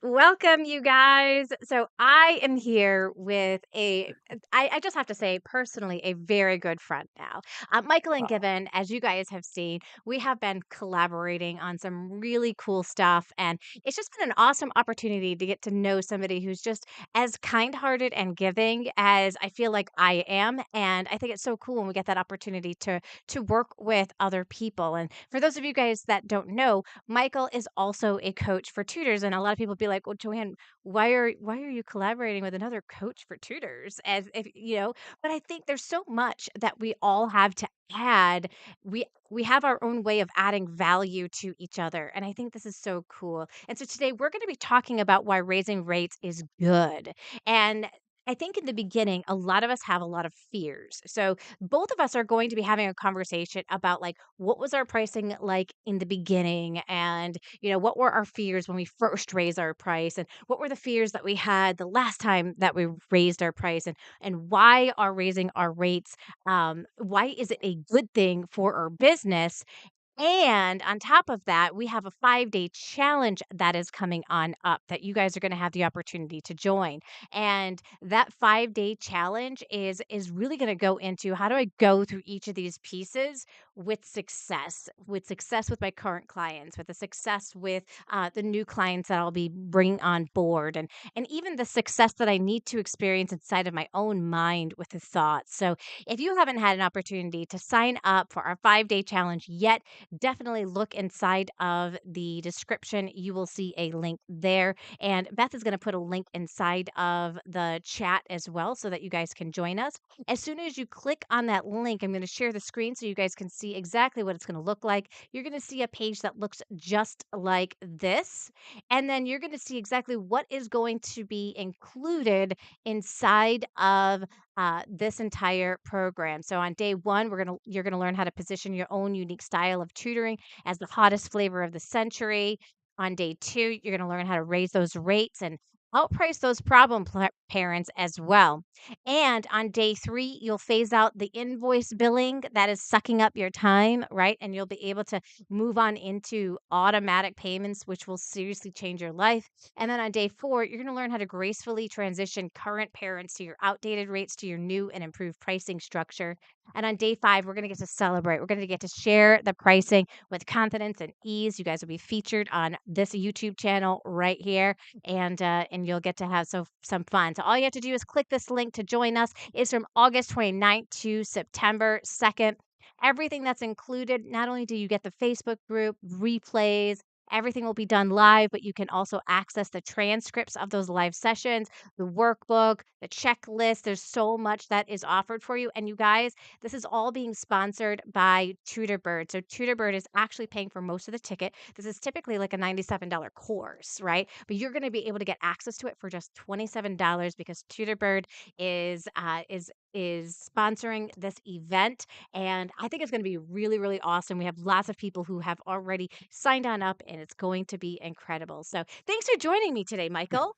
Welcome, you guys. So I am here with I just have to say, personally, a very good friend now. Michael and Wow. Gibbon, as you guys have seen, we have been collaborating on some really cool stuff. And it's just been an awesome opportunity to get to know somebody who's just as kind hearted and giving as I feel like I am. And I think it's so cool when we get that opportunity to work with other people. And for those of you guys that don't know, Michael is also a coach for tutors, and a lot of people be like, "Well, Joanne, why are you collaborating with another coach for tutors?" As if but I think there's so much that we all have to add. We have our own way of adding value to each other, and I think this is so cool. And so today we're going to be talking about why raising rates is good. And I think in the beginning, a lot of us have a lot of fears. So both of us are going to be having a conversation about like what was our pricing like in the beginning, and what were our fears when we first raised our price, and what were the fears that we had the last time that we raised our price, and why are raising our rates, why is it a good thing for our business. And on top of that, we have a 5-day challenge that is coming on up that you guys are gonna have the opportunity to join. And that 5-day challenge is really gonna go into how do I go through each of these pieces with success with my current clients, with the success with, the new clients that I'll be bringing on board, and even the success that I need to experience inside of my own mind with the thoughts. So if you haven't had an opportunity to sign up for our 5-day challenge yet, definitely look inside of the description. You will see a link there. And Beth is going to put a link inside of the chat as well so that you guys can join us. As soon as you click on that link, I'm going to share the screen so you guys can see exactly what it's going to look like. You're going to see a page that looks just like this. And then you're going to see exactly what is going to be included inside of this entire program. So on day one, you're gonna learn how to position your own unique style of tutoring as the hottest flavor of the century. On day two, you're gonna learn how to raise those rates and outprice those parents as well. And on day three, you'll phase out the invoice billing that is sucking up your time, right? And you'll be able to move on into automatic payments, which will seriously change your life. And then on day four, you're going to learn how to gracefully transition current parents to your outdated rates to your new and improved pricing structure. And on day five, we're going to get to celebrate. We're going to get to share the pricing with confidence and ease. You guys will be featured on this YouTube channel right here, and you'll get to have some fun. So all you have to do is click this link to join us. It's from August 29th to September 2nd. Everything that's included, not only do you get the Facebook group, replays, everything will be done live, but you can also access the transcripts of those live sessions, the workbook, the checklist. There's so much that is offered for you. And you guys, this is all being sponsored by TutorBird. So TutorBird is actually paying for most of the ticket. This is typically like a $97 course, right? But you're going to be able to get access to it for just $27 because TutorBird is sponsoring this event, and I think it's gonna be really, really awesome. We have lots of people who have already signed on up, and it's going to be incredible. So, thanks for joining me today, Michael.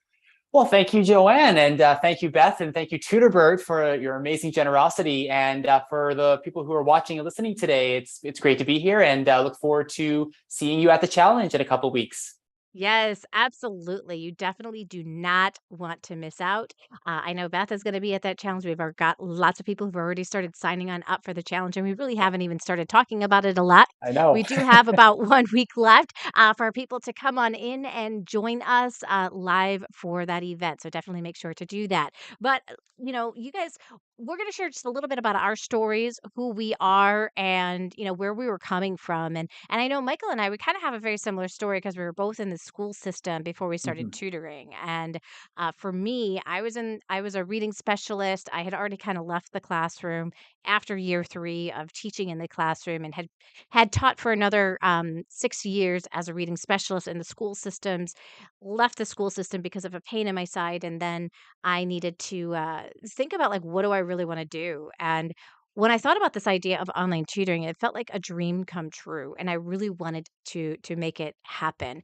Well, thank you, Joanne, and thank you, Beth, and thank you, Tutorbird, for your amazing generosity. And for the people who are watching and listening today, it's great to be here, and look forward to seeing you at the challenge in a couple weeks. Yes, absolutely. You definitely do not want to miss out. I know Beth is going to be at that challenge. Got lots of people who've already started signing on up for the challenge, and we really haven't even started talking about it a lot. I know. We do have about 1 week left for people to come on in and join us live for that event. So definitely make sure to do that. But, you guys, we're going to share just a little bit about our stories, who we are, and, where we were coming from. And I know Michael and I, we kind of have a very similar story because we were both in the school system before we started Mhm. tutoring. And for me, I was a reading specialist. I had already kind of left the classroom after year three of teaching in the classroom, and had taught for another 6 years as a reading specialist in the school systems. Left the school system because of a pain in my side, and then I needed to think about like what do I really want to do. And when I thought about this idea of online tutoring, it felt like a dream come true, and I really wanted to make it happen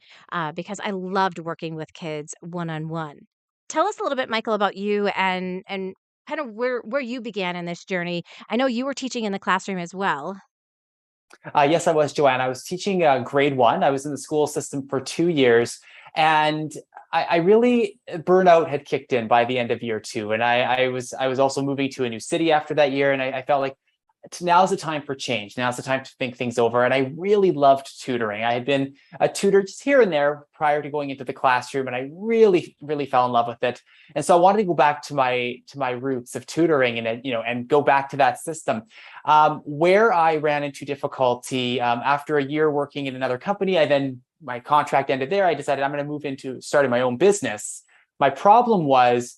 because I loved working with kids one on one. Tell us a little bit, Michael, about you and kind of where you began in this journey. I know you were teaching in the classroom as well. Yes, I was, Joanne. I was teaching grade one. I was in the school system for 2 years. And I really burnout had kicked in by the end of year two, and I was also moving to a new city after that year, and I felt like now's the time for change. Now's the time to think things over. And I really loved tutoring. I had been a tutor just here and there prior to going into the classroom, and I really, really fell in love with it. And so I wanted to go back to my roots of tutoring and and go back to that system. Where I ran into difficulty after a year working in another company, I then my contract ended there. I decided I'm going to move into starting my own business. My problem was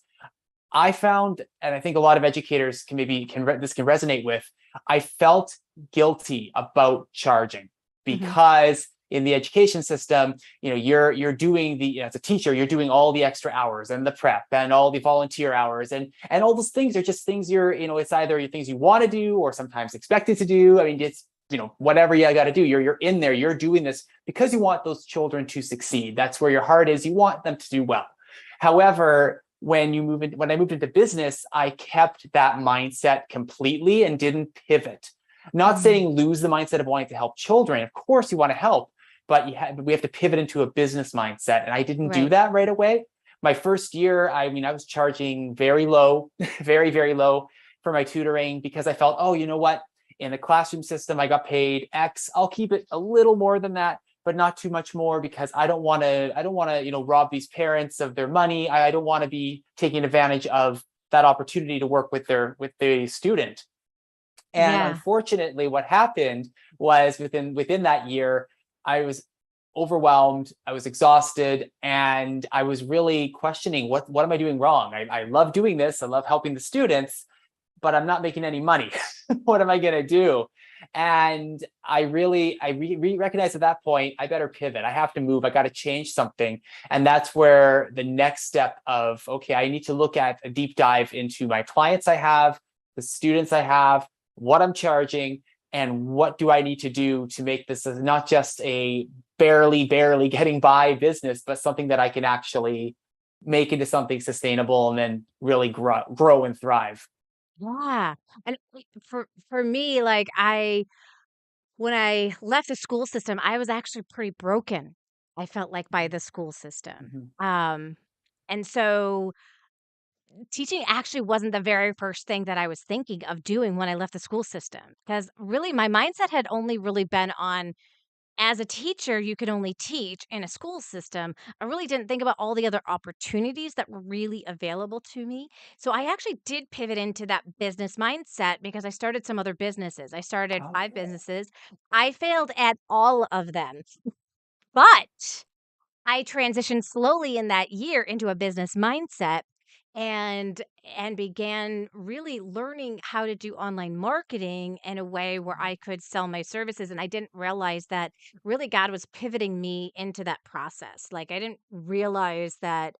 I found, and I think a lot of educators this can resonate with. I felt guilty about charging Mhm. because in the education system, you're doing as a teacher, you're doing all the extra hours and the prep and all the volunteer hours and all those things are just things it's either things you want to do or sometimes expected to do. I mean, it's whatever you got to do. You're in there. You're doing this because you want those children to succeed. That's where your heart is. You want them to do well. However, when I moved into business, I kept that mindset completely and didn't pivot. Not Mhm. saying lose the mindset of wanting to help children. Of course, you want to help, but we have to pivot into a business mindset. And I didn't do Right. that right away. My first year, I mean, I was charging very low, very, very low for my tutoring because I felt, oh, you know what? In the classroom system, I got paid X. I'll keep it a little more than that, but not too much more because I don't want to, rob these parents of their money. I don't want to be taking advantage of that opportunity to work with the student. And Yeah. unfortunately, what happened was within that year, I was overwhelmed, I was exhausted, and I was really questioning what am I doing wrong? I love doing this, I love helping the students, but I'm not making any money. What am I going to do? And I recognized at that point, I better pivot. I have to move. I got to change something. And that's where the next step of, okay, I need to look at a deep dive into my clients I have, the students I have, what I'm charging, and what do I need to do to make this not just a barely getting by business, but something that I can actually make into something sustainable and then really grow and thrive. Yeah. And for me, like when I left the school system, I was actually pretty broken. I felt like by the school system. Mhm. Um and so teaching actually wasn't the very first thing that I was thinking of doing when I left the school system because really my mindset had only really been on as a teacher, you could only teach in a school system. I really didn't think about all the other opportunities that were really available to me. So I actually did pivot into that business mindset because I started some other businesses. I started 5 Okay. businesses. I failed at all of them, but I transitioned slowly in that year into a business mindset and began really learning how to do online marketing in a way where I could sell my services, and I didn't realize that really God was pivoting me into that process. Like I didn't realize that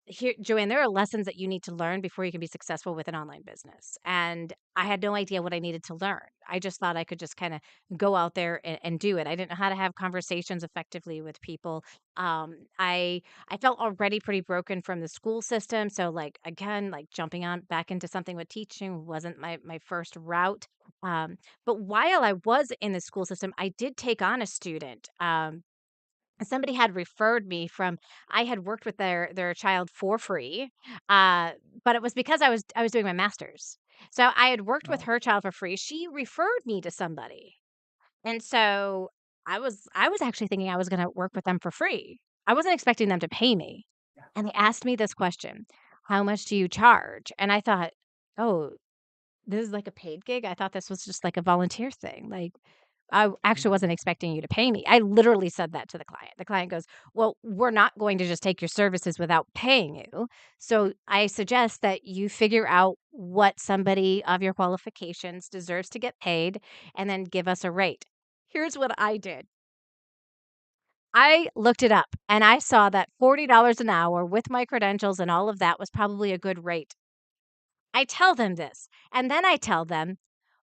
here, Joanne, there are lessons that you need to learn before you can be successful with an online business. And I had no idea what I needed to learn. I just thought I could just kind of go out there and do it. I didn't know how to have conversations effectively with people. I felt already pretty broken from the school system. So like again, like jumping on back into something with teaching wasn't my first route. But while I was in the school system, I did take on a student. Somebody had referred me from I had worked with their child for free, uh, but it was because I was doing my master's. So I had worked with Oh, her child for free. She referred me to somebody. And so I was actually thinking I was gonna work with them for free. I wasn't expecting them to pay me. yeah. And they asked me this question, "How much do you charge?" And I thought, "Oh, this is like a paid gig? I thought this was just like a volunteer thing. Like, I actually Mhm. wasn't expecting you to pay me." I literally said that to the client. The client goes, "Well, we're not going to just take your services without paying you. So I suggest that you figure out what somebody of your qualifications deserves to get paid and then give us a rate." Here's what I did. I looked it up and I saw that $40 an hour with my credentials and all of that was probably a good rate. I tell them this, and then I tell them,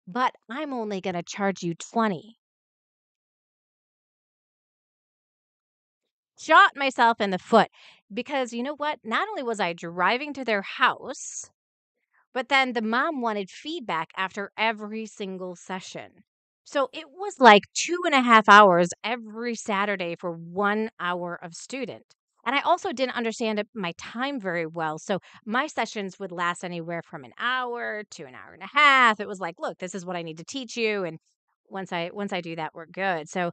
"But I'm only gonna charge you 20." Shot myself in the foot because you know what? Not only was I driving to their house, but then the mom wanted feedback after every single session. So it was like 2.5 hours every Saturday for 1 hour of student. And I also didn't understand my time very well. So my sessions would last anywhere from an hour to an hour and a half. It was like, look, this is what I need to teach you. And once I do that, we're good. So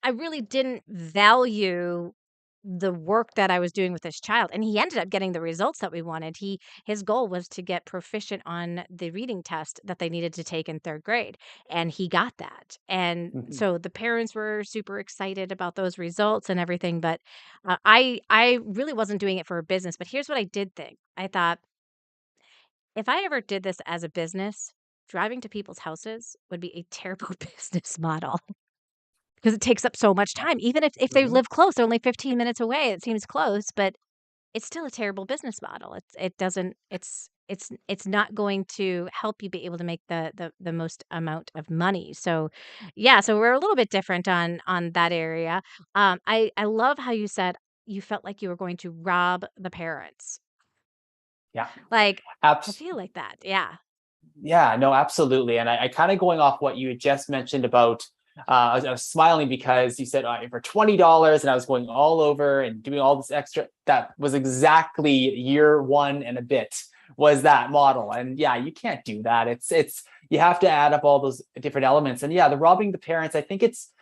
I really didn't value the work that I was doing with this child, and he ended up getting the results that we wanted. His goal was to get proficient on the reading test that they needed to take in 3rd grade, and he got that. And Mhm. so the parents were super excited about those results and everything, but I really wasn't doing it for a business. But here's what I did think. I thought, if I ever did this as a business, driving to people's houses would be a terrible business model. Because it takes up so much Yeah. time. Even if they Mhm. live close, they're only 15 minutes away, it seems close, but it's still a terrible business model. It doesn't it's not going to help you be able to make the most amount of money. So, yeah, so we're a little bit different on that area. I love how you said you felt like you were going to rob the parents. Yeah. Like, I Abs- feel like that. Yeah. Yeah, no, absolutely. And I kind of going off what you had just mentioned about, I was smiling because you said for $20, and I was going all over and doing all this extra. That was exactly year one and a bit was that model. And yeah, you can't do that. It's you have to add up all those different elements. And yeah, the robbing the parents. I think it's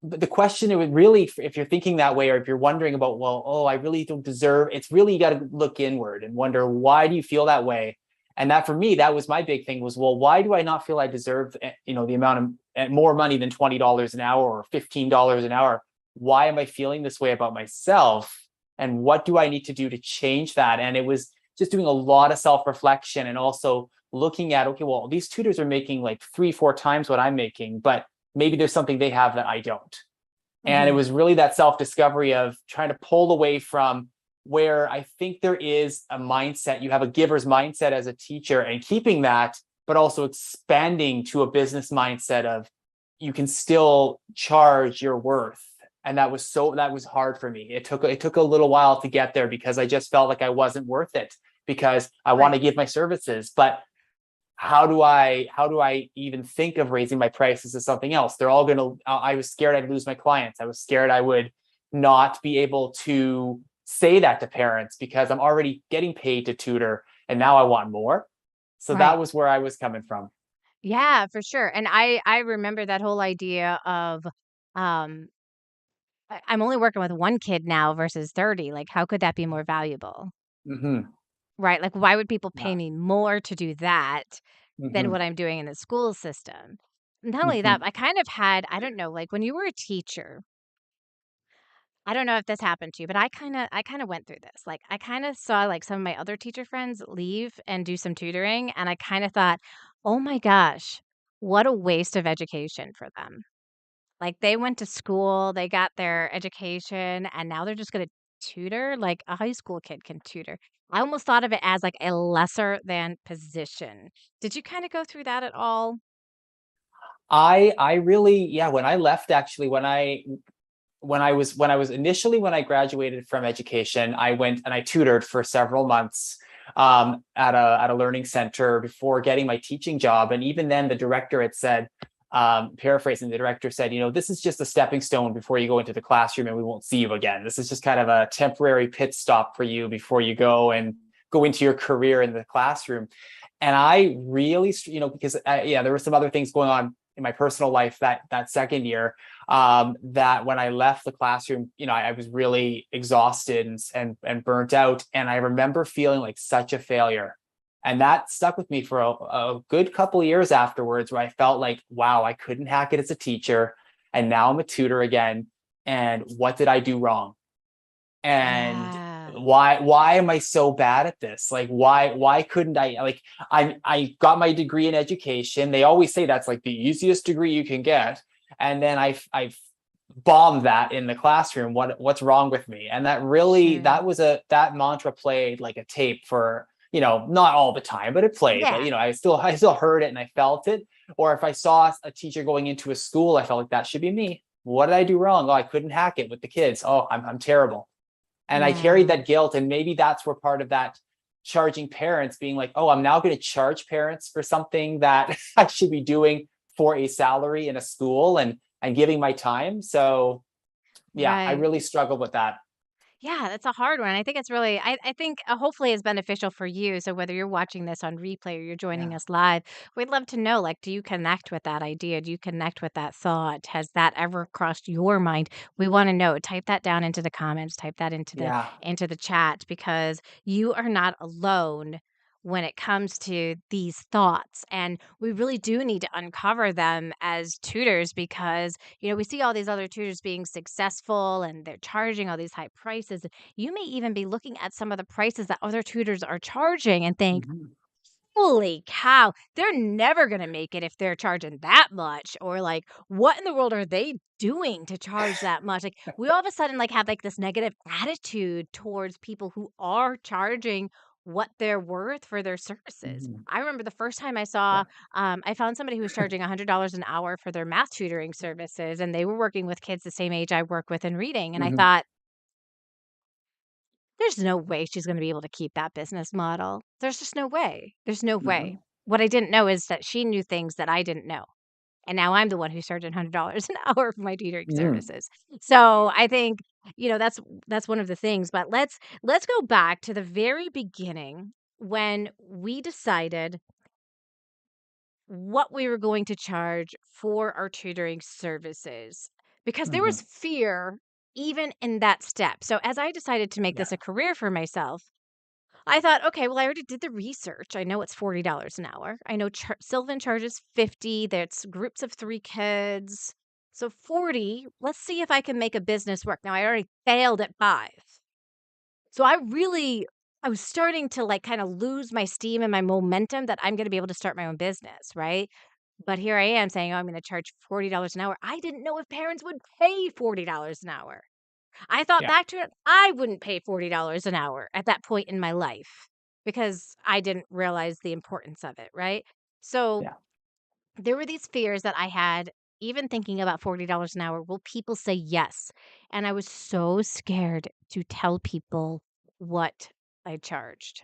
the question. It would really, if you're thinking that way, or if you're wondering about, well, oh, I really don't deserve. It's really you got to look inward and wonder, why do you feel that way? And that, for me, that was my big thing, was, well, why do I not feel I deserve, the amount of more money than $20 an hour or $15 an hour? Why am I feeling this way about myself? And what do I need to do to change that? And it was just doing a lot of self-reflection, and also looking at, okay, well, these tutors are making like 3, 4 times what I'm making, but maybe there's something they have that I don't. And it Mhm. was really that self-discovery of trying to pull away from where I think there is a mindset. You have a giver's mindset as a teacher, and keeping that, but also expanding to a business mindset of, you can still charge your worth. And that was hard for me. It took a little while to get there, because I just felt like I wasn't worth it, because I want Right. to give my services, but how do I even think of raising my prices to something else? They're all going to, I was scared I'd lose my clients. I was scared I would not be able to say that to parents, because I'm already getting paid to tutor, and now I want more. So that Right. was where I was coming from. Yeah, for sure. And I remember that whole idea of, um I'm only working with 1 kid now versus 30, like, how could that be more valuable? Hmm. Right? Like, why would people Yeah. pay me more to do that than Hmm. what I'm doing in the school system? Not only that, Hmm. I kind of had I don't know, like, when you were a teacher, I don't know if this happened to you, but I kinda went through this. Like, I kinda saw, like, some of my other teacher friends leave and do some tutoring, and I kinda thought, "Oh my gosh, what a waste of education for them." Like, they went to school, they got their education, and now they're just gonna tutor? Like, a high school kid can tutor. I almost thought of it as, like, a lesser than position. Did you kinda go through that at all? I really, yeah, when I left, actually, when I was initially, when I graduated from education, I went and I tutored for several months, at a learning center before getting my teaching job. And even then, the director had said, paraphrasing, the director said, this is just a stepping stone before you go into the classroom, and we won't see you again. This is just kind of a temporary pit stop for you before you go into your career in the classroom. And I really, because yeah, there were some other things going on in my personal life that second year, that when I left the classroom, I was really exhausted and burnt out. And I remember feeling like such a failure. And that stuck with me for a good couple of years afterwards, where I felt like, wow, I couldn't hack it as a teacher. And now I'm a tutor again. And what did I do wrong? And Yeah. why am I so bad at this? Like, why couldn't I, like, I got my degree in education. They always say that's like the easiest degree you can get. And then I've bombed that in the classroom. What's wrong with me? And that really, Sure. that mantra played like a tape for, not all the time, but it played. Like, Yeah. I still heard it and I felt it. Or if I saw a teacher going into a school, I felt like that should be me. What did I do wrong? Oh, I couldn't hack it with the kids. Oh, I'm terrible. And I carried Yeah. that guilt. And maybe that's where part of that charging parents, being like, oh, I'm now going to charge parents for something that I should be doing for a salary in a school, and giving my time. So yeah, I Right. really struggled with that. Yeah, that's a hard one. I think it's really I think, hopefully it's beneficial for you, so whether you're watching this on replay or you're joining Yeah. us live, we'd love to know, like, do you connect with that idea? Do you connect with that thought? Has that ever crossed your mind? We wanna know. Type that down into the comments, type that Yeah. into the chat because you are not alone when it comes to these thoughts, and we really do need to uncover them as tutors because we see all these other tutors being successful and they're charging all these high prices. You may even be looking at some of the prices that other tutors are charging and think, Mhm. holy cow, they're never going to make it if they're charging that much. Or like, what in the world are they doing to charge that much? Like, we all of a sudden like have like this negative attitude towards people who are charging what they're worth for their services. Mhm. I remember the first time Yeah. I found somebody who was charging $100 an hour for their math tutoring services, and they were working with kids the same age I work with in reading. And I Mhm. thought, there's no way she's gonna be able to keep that business model. There's just no way. There's no way. Mhm. What I didn't know is that she knew things that I didn't know, and now I'm the one who's charging $100 an hour for my tutoring Mhm. services. So, I think, that's one of the things, but let's go back to the very beginning when we decided what we were going to charge for our tutoring services, because there was Mhm. fear even in that step. So, as I decided to make Yeah. this a career for myself, I thought, okay, well, I already did the research. I know it's $40 an hour. I know Sylvan charges 50. That's groups of 3 kids. So 40, let's see if I can make a business work. Now I already failed at 5. So I was starting to like kind of lose my steam and my momentum that I'm going to be able to start my own business, right? But here I am saying, "Oh, I'm going to charge $40 an hour." I didn't know if parents would pay $40 an hour. I thought Yeah. back to it, I wouldn't pay $40 an hour at that point in my life because I didn't realize the importance of it, right? So Yeah. there were these fears that I had, even thinking about $40 an hour. Will people say yes? And I was so scared to tell people what I charged.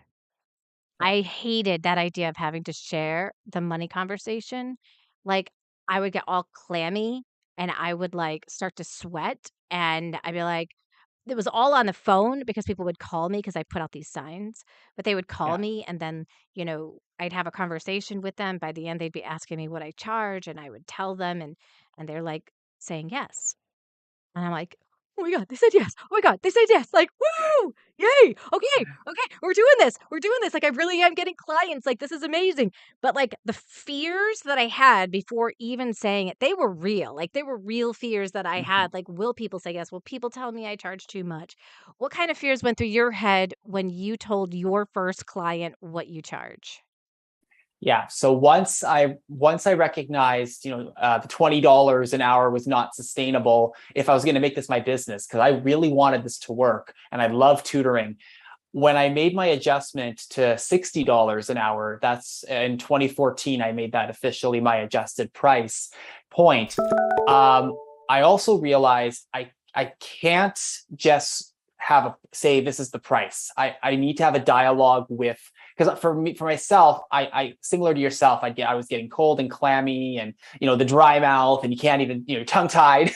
Yeah. I hated that idea of having to share the money conversation. Like, I would get all clammy and I would like start to sweat and I'd be like, it was all on the phone because people would call me because I put out these signs, but they would call Yeah. me and then, I'd have a conversation with them. By the end, they'd be asking me what I charge and I would tell them and they're like saying yes. And I'm like, "Oh my god, they said yes. Oh my god, they said yes." Like, "Woo! Yay! Okay, okay, we're doing this. We're doing this." Like, I really am getting clients. Like, this is amazing. But, like, the fears that I had before even saying it, they were real. Like, they were real fears that I Mhm. had. Like, will people say yes? Will people tell me I charge too much? What kind of fears went through your head when you told your first client what you charge? Yeah. So once I recognized, the $20 an hour was not sustainable if I was going to make this my business, because I really wanted this to work and I love tutoring. When I made my adjustment to $60 an hour, that's in 2014, I made that officially my adjusted price point. I also realized I can't just say this is the price. I need to have a dialogue with, because for myself, I similar to yourself, I was getting cold and clammy and the dry mouth and you can't even, tongue tied.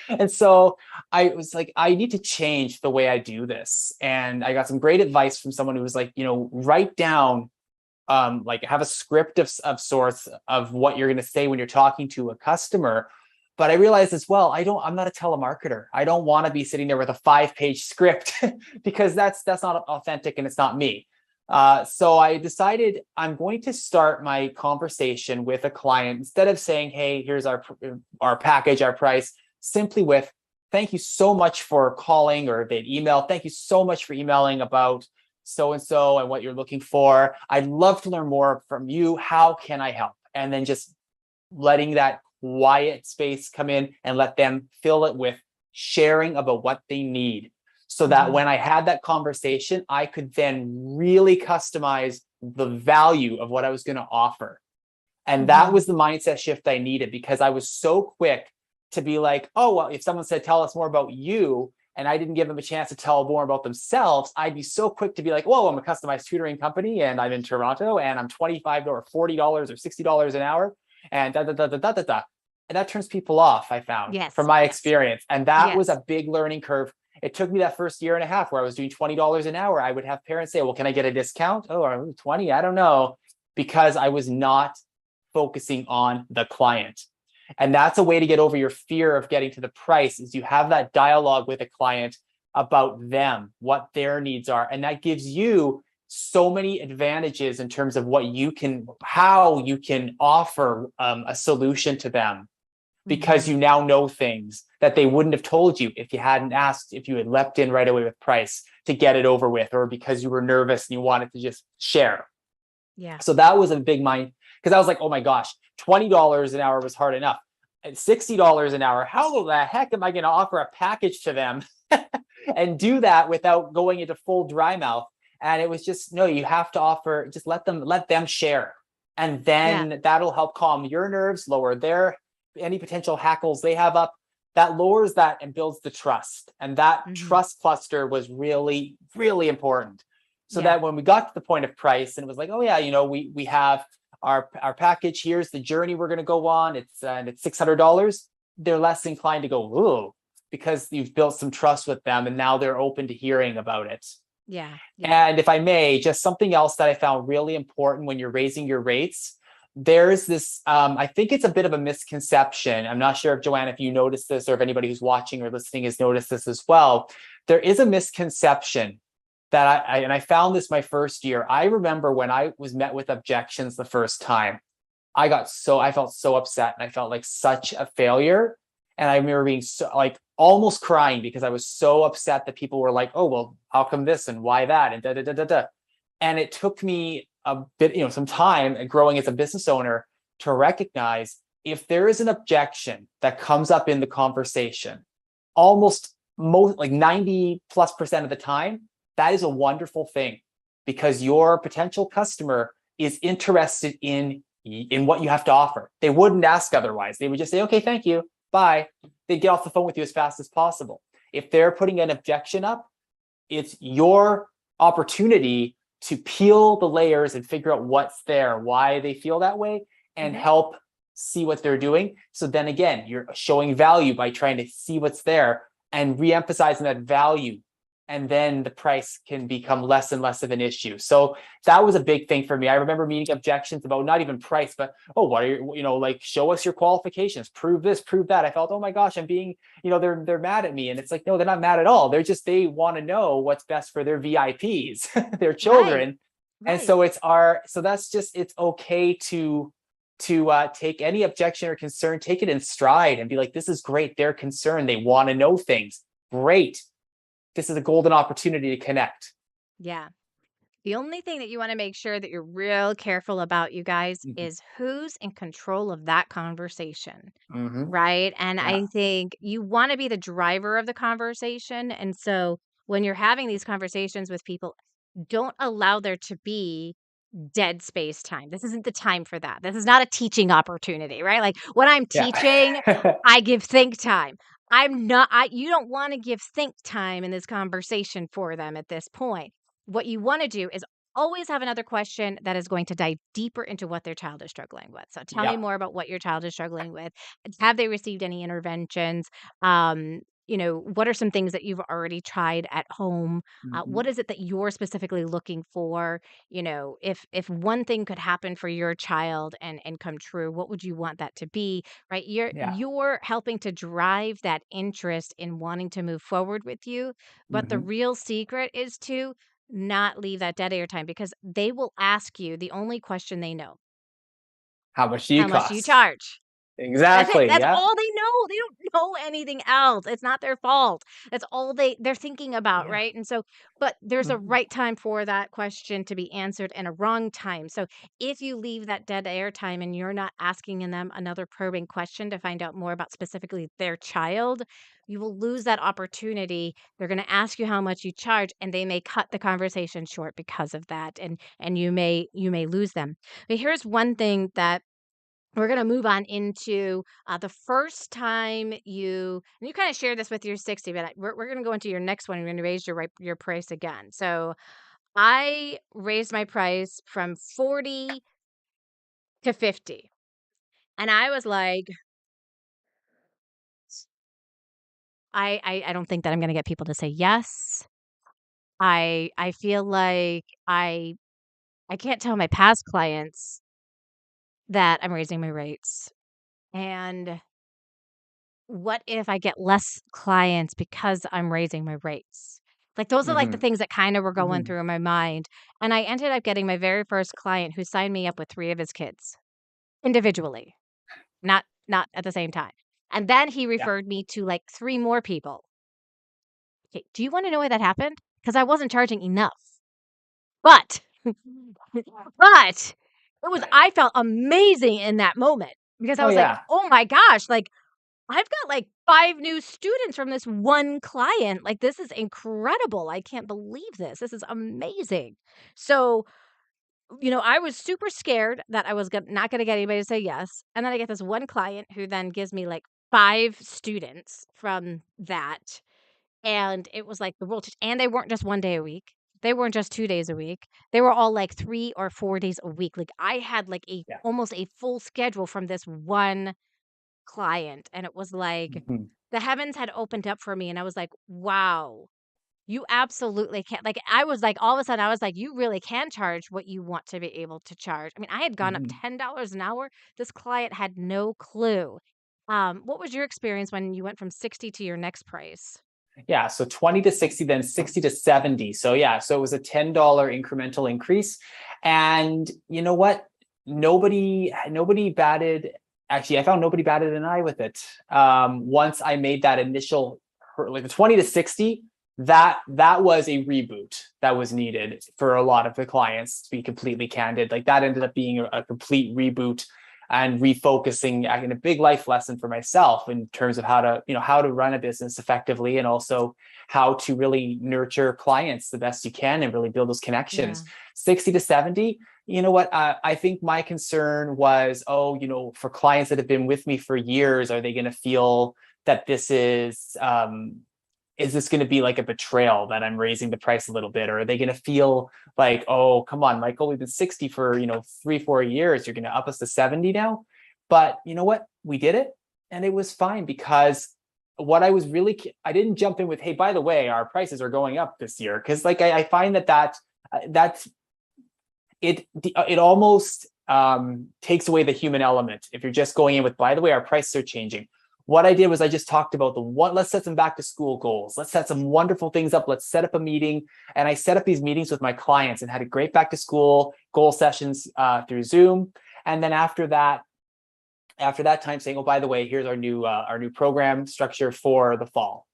And so I was like, I need to change the way I do this. And I got some great advice from someone who was like, write down, like have a script of sorts of what you're going to say when you're talking to a customer. But I realized as well, I'm not a telemarketer. I don't want to be sitting there with a 5-page script because that's not authentic and it's not me. So I decided I'm going to start my conversation with a client instead of saying, "Hey, here's our package, our price," simply with, "Thank you so much for calling," or they'd email, "Thank you so much for emailing about so and so and what you're looking for. I'd love to learn more from you. How can I help?" And then just letting that quiet space come in and let them fill it with sharing about what they need. So that Mhm, when I had that conversation, I could then really customize the value of what I was going to offer. And that mhm, was the mindset shift I needed, because I was so quick to be like, "Oh, well, if someone said, tell us more about you," and I didn't give them a chance to tell more about themselves, I'd be so quick to be like, "Whoa, I'm a customized tutoring company and I'm in Toronto and I'm 25 or $40 or $60 an hour and da da da da da da da." And that turns people off, I found from yes, my yes, experience. And that was yes. a big learning curve. It took me that first year and a half where I was doing $20 an hour. I would have parents say, well, can I get a discount? Oh, 20, I don't know, because I was not focusing on the client. And that's a way to get over your fear of getting to the price, is you have that dialogue with a client about them, what their needs are. And that gives you so many advantages in terms of how you can offer a solution to them, because Mhm. you now know things that they wouldn't have told you if you hadn't asked, if you had leapt in right away with price to get it over with, or because you were nervous and you wanted to just share. Yeah. So that was a big mind, because I was like, oh my gosh, $20 an hour was hard enough. And $60 an hour, how the heck am I going to offer a package to them and do that without going into full dry mouth? And it was just, no, you have to offer, just let them share. And Yeah. then that'll help calm your nerves, lower their any potential hackles they have up. That lowers that and builds the trust. And that Mhm. trust cluster was really, really important. So Yeah. that when we got to the point of price, and it was like, oh yeah, we have our package. Here's the journey we're going to go on. It's $600. They're less inclined to go, ooh, because you've built some trust with them, and now they're open to hearing about it. Yeah. Yeah. And if I may, just something else that I found really important when you're raising your rates, there's this, I think it's a bit of a misconception. I'm not sure if Joanne, if you noticed this, or if anybody who's watching or listening has noticed this as well. There is a misconception that and I found this my first year. I remember when I was met with objections the first time, I felt so upset, and I felt like such a failure. And I remember being so, like, almost crying, because I was so upset that people were like, oh, well, how come this and why that? And da da da da da. And it took me a bit, some time growing as a business owner to recognize, if there is an objection that comes up in the conversation, almost most, like 90+% of the time, that is a wonderful thing, because your potential customer is interested in what you have to offer. They wouldn't ask otherwise. They would just say, okay, thank you, bye. They'd get off the phone with you as fast as possible. If they're putting an objection up, it's your opportunity to peel the layers and figure out what's there, why they feel that way, and Mhm. help see what they're doing. So then again, you're showing value by trying to see what's there and re-emphasizing that value. And then the price can become less and less of an issue. So that was a big thing for me. I remember meeting objections about not even price, but, oh, what are like, show us your qualifications, prove this, prove that. I felt, oh my gosh, I'm being, they're mad at me. And it's like, no, they're not mad at all. They want to know what's best for their VIPs, their Right. children. And Right. so that's just, it's okay to take any objection or concern, take it in stride and be like, this is great. They're concerned. They want to know things. Great. This is a golden opportunity to connect. Yeah. The only thing that you wanna make sure that you're real careful about, you guys, Mhm. is who's in control of that conversation, Mhm. right? And Yeah. I think you wanna be the driver of the conversation, and so when you're having these conversations with people, don't allow there to be dead space time. This isn't the time for that. This is not a teaching opportunity, right? Like, when I'm Yeah. teaching, I give think time. I'm not I You don't wanna give think time in this conversation for them at this point. What you wanna do is always have another question that is going to dive deeper into what their child is struggling with. So tell me Yeah. more about what your child is struggling with. Have they received any interventions? What are some things that you've already tried at home? What Mhm. is it that you're specifically looking for? If one thing could happen for your child and come true, what would you want that to be? Right? Yeah. You're helping to drive that interest in wanting to move forward with you, but the Mhm. real secret is to not leave that dead air time, because they will ask you the only question they know: How much do you how much do you cost? charge? That's it. Exactly. That's Yeah. all they know. They don't know anything else. It's not their fault. That's all they're thinking about, Yeah. right? And so, but there's a Mhm. right time for that question to be answered and a wrong time. So if you leave that dead air time and you're not asking in them another probing question to find out more about specifically their child, you will lose that opportunity. They're going to ask you how much you charge, and they may cut the conversation short because of that, and you may lose them. But here's one thing that we're going to move on into the first time and you kind of share this with your 60, but we're going to go into your next one. You're going to raise your price again. So I raised my price from 40 to 50. And I was like, I don't think that I'm gonna get people to say yes. I feel like I can't tell my past clients that I'm raising my rates, and what if I get less clients because I'm raising my rates? Like, those are, like, the Hmm. things that kinda were going Hmm. through my mind, and I ended up getting my very first client who signed me up with 3 of his kids, individually, not at the same time, and then he Yeah. referred me to, like, 3 more people. Okay, do you wanna know why that happened? Because I wasn't charging enough, but but I felt amazing in that moment because I Oh was like, yeah. "Oh my gosh, like, I've got, like, 5 new students from this one client, like, this is incredible, I can't believe this, this is amazing." So, I was super scared that I was not gonna get anybody to say yes, and then I get this one client who then gives me, like, 5 students from that, and it was like the world and they weren't just 1 day a week, they weren't just 2 days a week, they were all, like, 3 or 4 days a week, like, I had, like, a Yeah. almost a full schedule from this one client, and it was like Hmm. the heavens had opened up for me, and I was like, "Wow, you absolutely can" like, I was like all of a sudden, I was like, "You really can charge what you want to be able to charge." I mean, I had gone up Hmm. $10 an hour. This client had no clue. What was your experience when you went from 60 to your next price? Yeah, so 20 to 60, then 60 to 70. So yeah, so it was a $10 incremental increase. And you know what? Nobody batted. Actually, I found nobody batted an eye with it. Once I made that initial, like the 20 to 60, that was a reboot that was needed for a lot of the clients, to be completely candid. Like that ended up being a complete reboot and refocusing in a big life lesson for myself in terms of how to run a business effectively, and also how to really nurture clients the best you can and really build those Yeah. connections. 60 to 70, you know what, I think my concern was, oh, for clients that have been with me for years, are they going to feel that is this going to be like a betrayal that I'm raising the price a little bit? Or are they going to feel like, oh, come on, Michael, we've been 60 for, 3, 4 years. You're going to up us to 70 now. But you know what? We did it. And it was fine because I didn't jump in with, hey, by the way, our prices are going up this year. Cause like, I find that's it almost takes away the human element if you're just going in with, by the way, our prices are changing. What I did was I just talked about let's set some back to school goals. Let's set some wonderful things up. Let's set up a meeting. And I set up these meetings with my clients and had a great back to school goal sessions through Zoom. And then after that time, saying, oh, by the way, here's our new program structure for the fall.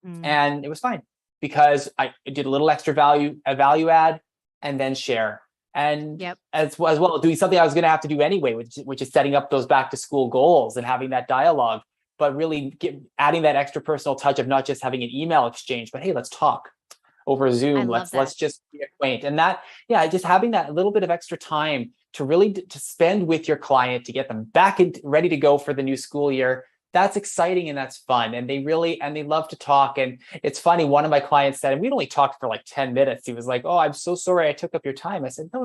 Mm. And it was fine because I did a little extra a value add, and then share. And Yep. as well doing something I was going to have to do anyway, which is setting up those back to school goals and having that dialogue, but really adding that extra personal touch of not just having an email exchange, but hey, let's talk over I Zoom. love Let's that. just be acquainted. And that, yeah, just having that little bit of extra time to really to spend with your client to get them back and ready to go for the new school year. That's exciting and that's fun. And they love to talk. And it's funny, one of my clients said, and we'd only talked for like 10 minutes. He was like, oh, I'm so sorry I took up your time. I said, no,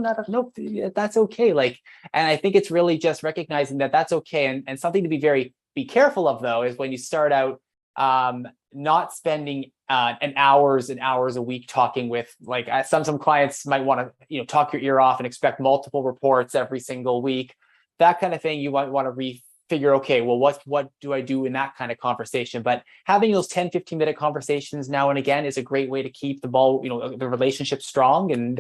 that's okay. Like, and I think it's really just recognizing that that's okay. And something to be careful of though, is when you start out, not spending an hours and hours a week talking with, like, some clients might want to talk your ear off and expect multiple reports every single week. That kind of thing you might want to figure, okay, well, what do I do in that kind of conversation? But having those 10-15 minute conversations now and again is a great way to keep the relationship strong, and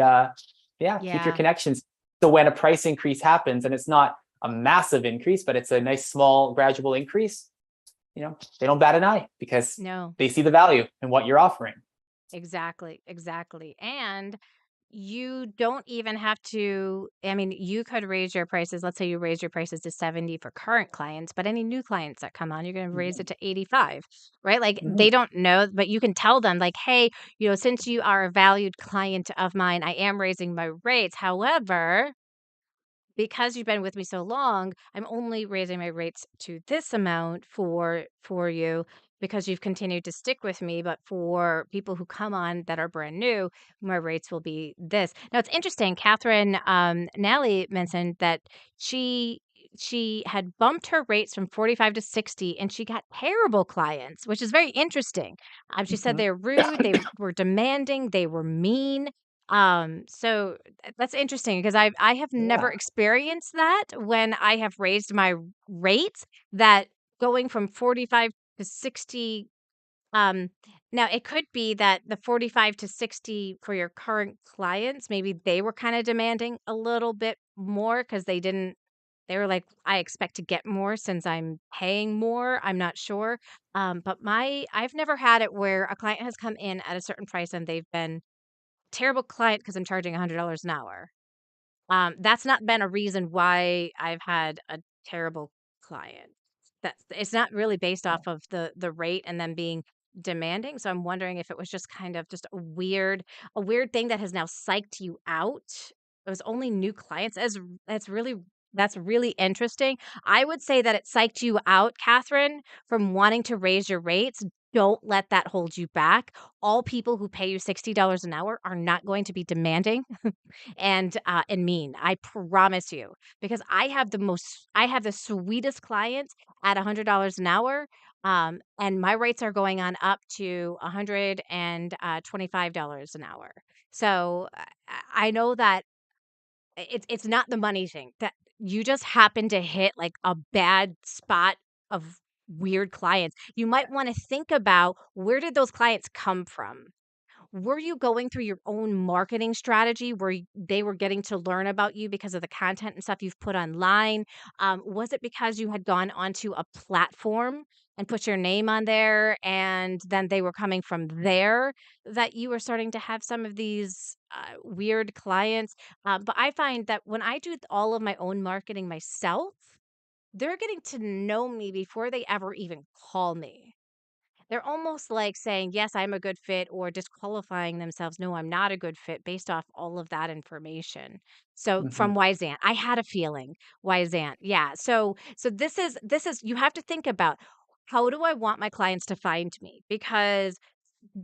yeah, keep your Yeah. connections. So when a price increase happens, and it's not a massive increase, but it's a nice small gradual increase, they don't bat an eye because No. they see the value in what you're offering. Exactly, exactly, and you don't even have to I mean, you could raise your prices, let's say you raise your prices to 70 for current clients, but any new clients that come on, you're gonna raise it Mhm. to 85, right? Like, Mhm. they don't know, but you can tell them, like, "Hey, since you are a valued client of mine, I am raising my rates. However, because you've been with me so long, I'm only raising my rates to this amount for you because you've continued to stick with me. But for people who come on that are brand new, my rates will be this." Now it's interesting. Catherine Nally mentioned that she she had bumped her rates from 45 to 60, and she got terrible clients, which is very interesting. She said Mhm. they're rude, they were demanding, they were mean. So that's interesting because I have never Yeah. experienced that when I have raised my rates, that going from 45 to 60. Now it could be that the 45 to 60 for your current clients, maybe they were kind of demanding a little bit more because they were like, I expect to get more since I'm paying more. I'm not sure. But I've never had it where a client has come in at a certain price and they've been terrible client because I'm charging $100 an hour. That's not been a reason why I've had a terrible client. That's it's not really based Yeah. off of the rate and them being demanding, so I'm wondering if it was just kind of just a weird thing that has now psyched you out. It was only new clients. That's really that's really interesting. I would say that it psyched you out, Catherine, from wanting to raise your rates. Don't let that hold you back. All people who pay you $60 an hour are not going to be demanding and mean. I promise you, because I have the sweetest clients at $100 an hour, and my rates are going on up to $125 an hour. So I know that it's not the money thing, that you just happen to hit like a bad spot of weird clients. You might want to think about, where did those clients come from? Were you going through your own marketing strategy where they were getting to learn about you because of the content and stuff you've put online? Was it because you had gone onto a platform and put your name on there, and then they were coming from there, that you were starting to have some of these weird clients? But I find that when I do all of my own marketing myself, they're getting to know me before they ever even call me. They're almost like saying, "Yes, I'm a good fit," or disqualifying themselves, "No, I'm not a good fit," based off all of that information. So, from Mhm. Wyzant, I had a feeling. Wyzant, yeah. So this is you have to think about, how do I want my clients to find me? Because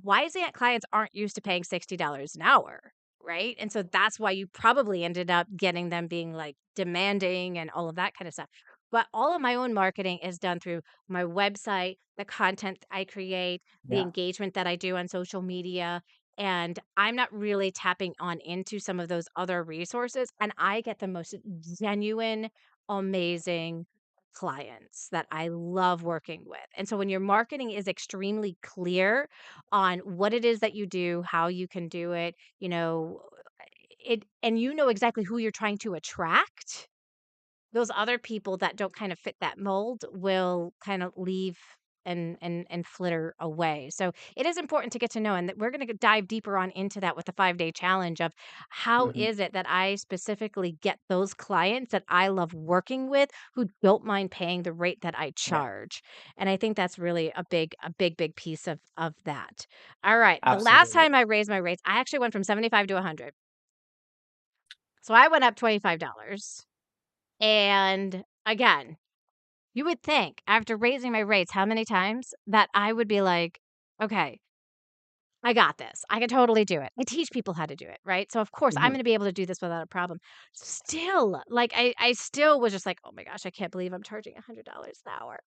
Wyzant clients aren't used to paying $60 an hour, right? And so that's why you probably ended up getting them being like demanding and all of that kind of stuff. But all of my own marketing is done through my website, the content I create, the Yeah. engagement that I do on social media. And I'm not really tapping on into some of those other resources. And I get the most genuine, amazing clients that I love working with. And so when your marketing is extremely clear on what it is that you do, how you can do it, and you know exactly who you're trying to attract, those other people that don't kind of fit that mold will kind of leave and flitter away. So it is important to get to know, and that we're going to dive deeper on into that with the 5-day challenge of, how Mhm. is it that I specifically get those clients that I love working with, who don't mind paying the rate that I Yeah. charge. And I think that's really a big piece of that. All right, the last Absolutely. time I raised my rates, I actually went from 75 to 100. So I went up $25. And again, you would think, after raising my rates how many times, that I would be like, "Okay, I got this. I can totally do it. I teach people how to do it, right? So of course I'm Mhm. gonna be able to do this without a problem." Still, like, I still was just like, "Oh my gosh, I can't believe I'm charging $100 an hour."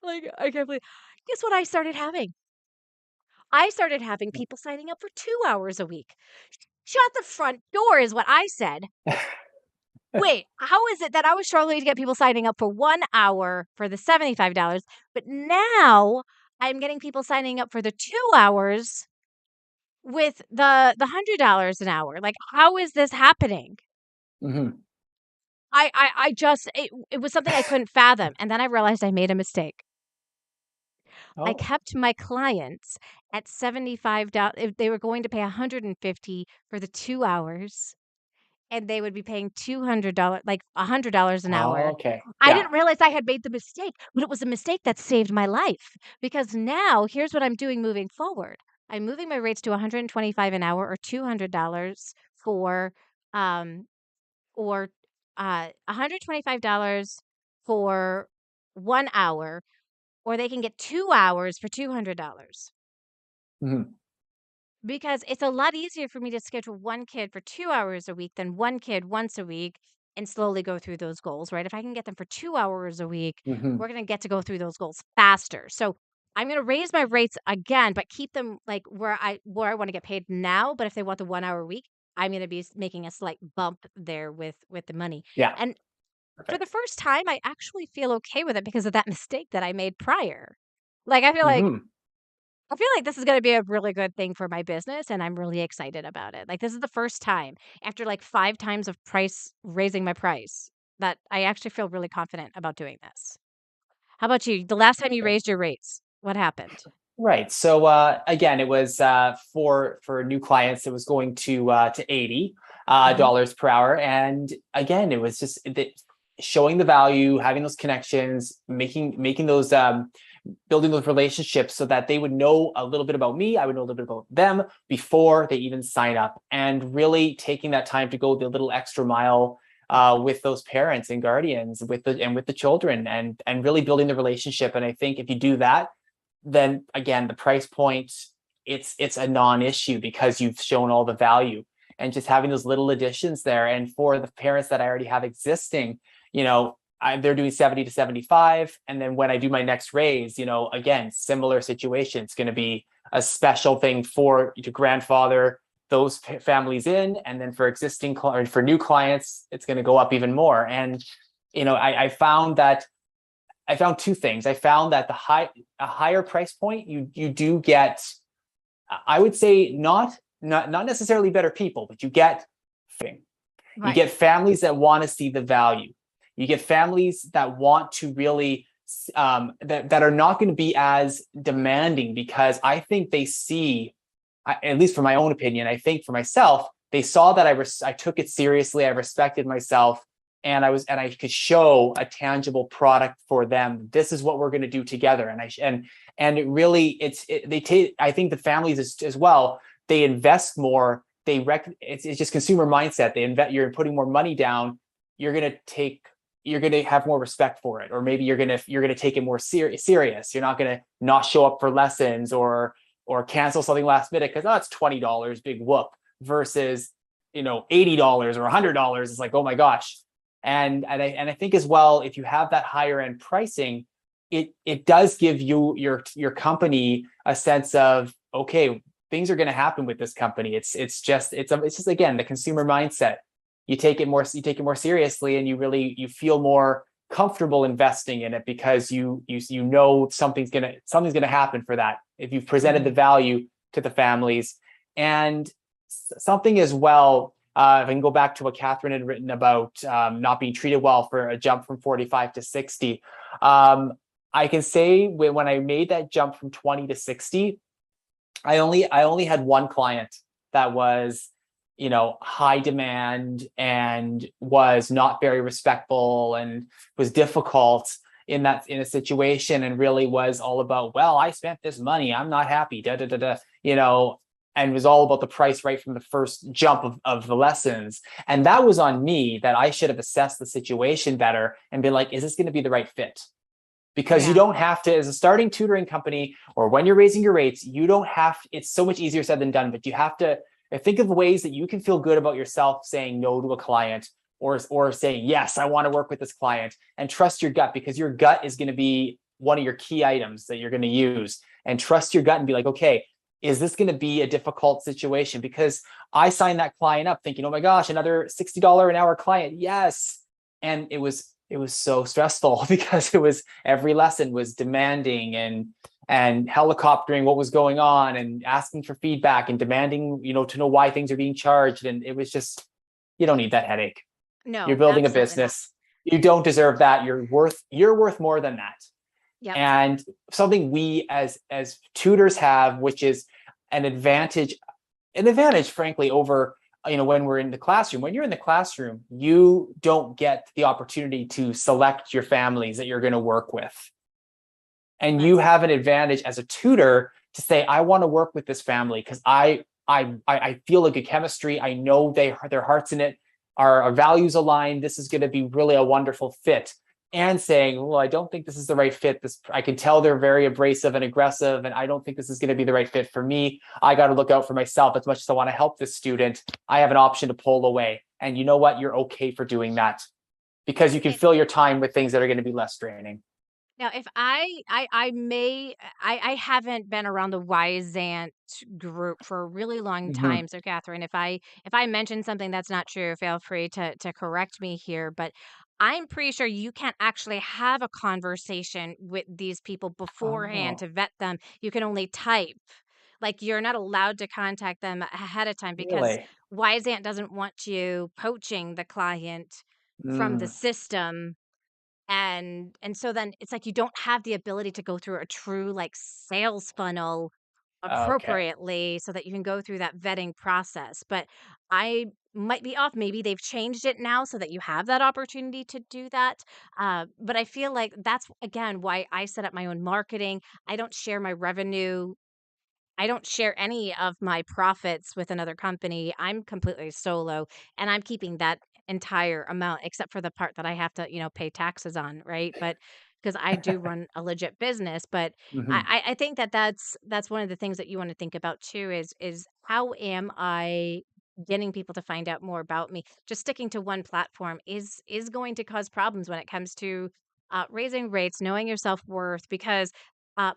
Like, I can't believe. Guess what I started having? I started having people signing up for 2 hours a week. "Shut the front door," is what I said. Wait, how is it that I was struggling to get people signing up for 1 hour for the $75, but now I'm getting people signing up for the 2 hours with the $100 an hour? Like, how is this happening? Mhm. I just it was something I couldn't fathom, and then I realized I made a mistake. I Oh. kept my clients at $75. If they were going to pay 150 for the 2 hours, and they would be paying $200, like $100 an Oh, hour. okay. I Yeah. didn't realize I had made the mistake, but it was a mistake that saved my life, because now here's what I'm doing moving forward. I'm moving my rates to 125 an hour, or $200 for um or $125 for 1 hour, or they can get 2 hours for $200. Mhm. Because it's a lot easier for me to schedule one kid for 2 hours a week than one kid once a week. and slowly go through those goals, right? If I can get them for 2 hours a week, Hmm. we're gonna get to go through those goals faster. So I'm gonna raise my rates again, but keep them like where I wanna get paid now. But if they want the 1 hour week, I'm gonna be making a slight bump there with the money. Yeah. And for the Perfect. first time, I actually feel okay with it because of that mistake that I made prior. Like I feel like Hmm. I feel like this is gonna be a really good thing for my business, and I'm really excited about it. Like, this is the first time after, like, 5 times of price raising my price that I actually feel really confident about doing this. How about you? The last time you raised your rates, what happened? Right. So again, it was for new clients, it was going to 80 Mhm. dollars per hour, and again, it was just showing the value, having those connections, making those building those relationships so that they would know a little bit about me, I would know a little bit about them before they even sign up, and really taking that time to go the little extra mile with those parents and guardians, with the children, and really building the relationship. And I think if you do that, then again, the price point, it's a non-issue because you've shown all the value, and just having those little additions there. And for the parents that I already have existing, they're doing 70 to 75. And then when I do my next raise, again, similar situation, it's going to be a special thing to grandfather those families in. And then for or for new clients, it's going to go up even more. And I found two things. I found that a higher price point, you do get, I would say, not necessarily better people, but you Right. get families that want to see the value. You get families that want to really that are not going to be as demanding, because I think they see, at least for my own opinion, I think for myself, they saw that I took it seriously, I respected myself, and I could show a tangible product for them. This is what we're going to do together, and it really they take. I think the families as well, they invest more. It's just consumer mindset. They invest. You're putting more money down. You're going to take. You're going to have more respect for it, or maybe you're going to take it more serious. You're not going to not show up for lessons, or cancel something last minute because, oh, it's $20, big whoop, versus $80 or $100. It's like, oh my gosh. And I think as well, if you have that higher end pricing, it does give your company a sense of, okay, things are going to happen with this company. It's just again the consumer mindset. You take it more seriously, and you feel more comfortable investing in it, because you know something's gonna happen for that if you've presented the Mhm. value to the families. And something as well, if I can go back to what Catherine had written about not being treated well for a jump from 45 to 60. I can say when I made that jump from 20 to 60, I only had one client that was, high demand and was not very respectful and was difficult in a situation, and really was all about, well, I spent this money, I'm not happy, da da da da, and it was all about the price right from the first jump of the lessons. And that was on me, that I should have assessed the situation better and been like, is this going to be the right fit? Because you Yeah. don't have to, as a starting tutoring company, or when you're raising your rates, you don't have, it's so much easier said than done, but you have to think of ways that you can feel good about yourself saying no to a client, or saying, yes, I want to work with this client, and trust your gut, because your gut is going to be one of your key items that you're going to use. And trust your gut and be like, okay, is this going to be a difficult situation? Because I signed that client up thinking, oh my gosh, another $60 an hour client. Yes. And it was so stressful because every lesson was demanding, and helicoptering what was going on, and asking for feedback, and demanding, to know why things are being charged. And it was just, you don't need that headache. You're No, building a absolutely not. business. You don't deserve that. You're worth more than that. Yep. And something we as tutors have, which is an advantage, frankly, over, when we're in the classroom. When you're in the classroom, you don't get the opportunity to select your families that you're going to work with, and Right. you have an advantage as a tutor to say, I want to work with this family because I feel a good chemistry. I know their hearts in it, our values align. This is going to be really a wonderful fit. and saying, well, I don't think this is the right fit. I can tell they're very abrasive and aggressive, and I don't think this is going to be the right fit for me. I got to look out for myself as much as I want to help this student. I have an option to pull away. And you know what? You're okay for doing that because you can fill your time with things that are going to be less draining. Now, if I may I haven't been around the Wyzant group for a really long Mm-hmm. time, so Catherine, if I mention something that's not true, feel free to correct me here, but I'm pretty sure you can't actually have a conversation with these people beforehand Oh, to vet them. You can only type. Like, you're not allowed to contact them ahead of time because really? Wyzant doesn't want you poaching the client from the Mm, system, and so then it's like you don't have the ability to go through a true, like, sales funnel okay. appropriately so that you can go through that vetting process, but I might be off, maybe they've changed it now so that you have that opportunity to do that, but I feel like that's, again, why I set up my own marketing. I don't share my revenue, I don't share any of my profits with another company. I'm completely solo, and I'm keeping that entire amount except for the part that I have to, pay taxes on, right? But because I do run a legit business, but Mm-hmm. I think that that's one of the things that you want to think about too is how am I getting people to find out more about me? Just sticking to one platform is going to cause problems when it comes to raising rates, knowing your self worth, because uh,